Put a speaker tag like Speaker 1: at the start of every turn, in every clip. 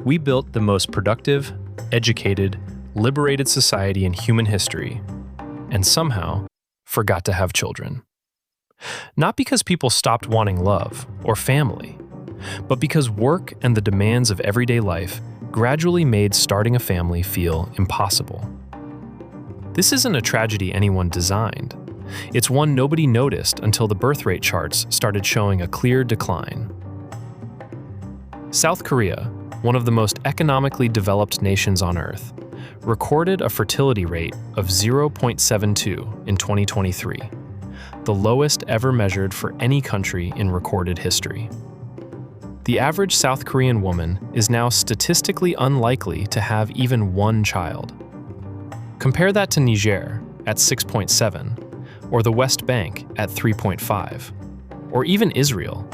Speaker 1: We built the most productive, educated, liberated society in human history, and somehow forgot to have children. Not because people stopped wanting love or family, but because work and the demands of everyday life gradually made starting a family feel impossible. This isn't a tragedy anyone designed. It's one nobody noticed until the birth rate charts started showing a clear decline. South Korea, one of the most economically developed nations on Earth, recorded a fertility rate of 0.72 in 2023, the lowest ever measured for any country in recorded history. The average South Korean woman is now statistically unlikely to have even one child. Compare that to Niger at 6.7, or the West Bank at 3.5, or even Israel,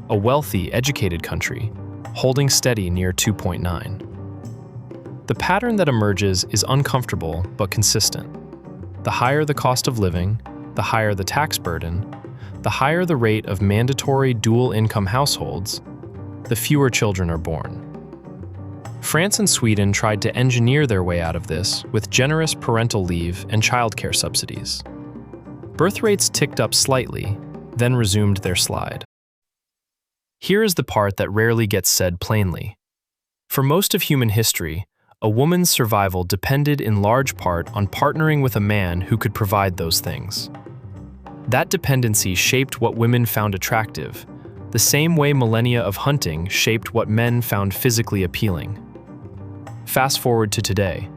Speaker 1: a wealthy, educated country, holding steady near 2.9. The pattern that emerges is uncomfortable but consistent. The higher the cost of living, the higher the tax burden, the higher the rate of mandatory dual-income households, the fewer children are born. France and Sweden tried to engineer their way out of this with generous parental leave and childcare subsidies. Birth rates ticked up slightly, then resumed their slide. Here is the part that rarely gets said plainly. For most of human history, a woman's survival depended in large part on partnering with a man who could provide those things. That dependency shaped what women found attractive, the same way millennia of hunting shaped what men found physically appealing. Fast forward to today,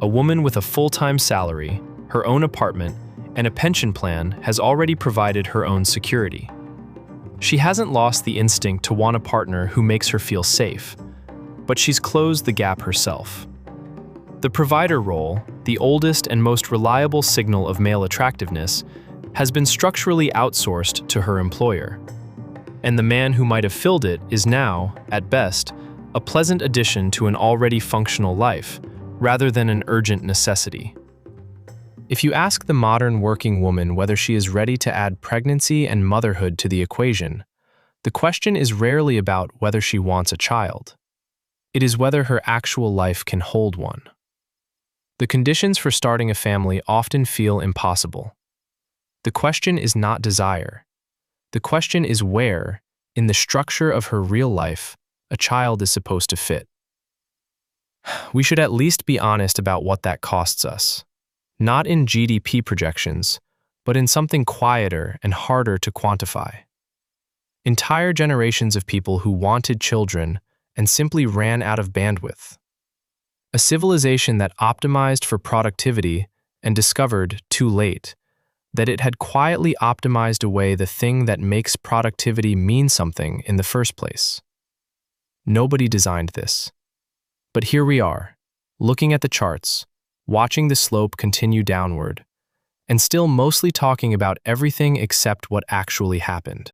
Speaker 1: a woman with a full-time salary, her own apartment, and a pension plan has already provided her own security. She hasn't lost the instinct to want a partner who makes her feel safe, but she's closed the gap herself. The provider role, the oldest and most reliable signal of male attractiveness, has been structurally outsourced to her employer. And the man who might have filled it is now, at best, a pleasant addition to an already functional life, rather than an urgent necessity. If you ask the modern working woman whether she is ready to add pregnancy and motherhood to the equation, the question is rarely about whether she wants a child. It is whether her actual life can hold one. The conditions for starting a family often feel impossible. The question is not desire. The question is where, in the structure of her real life, a child is supposed to fit. We should at least be honest about what that costs us. Not in GDP projections, but in something quieter and harder to quantify. Entire generations of people who wanted children and simply ran out of bandwidth. A civilization that optimized for productivity and discovered, too late, that it had quietly optimized away the thing that makes productivity mean something in the first place. Nobody designed this. But here we are, looking at the charts, watching the slope continue downward, and still mostly talking about everything except what actually happened.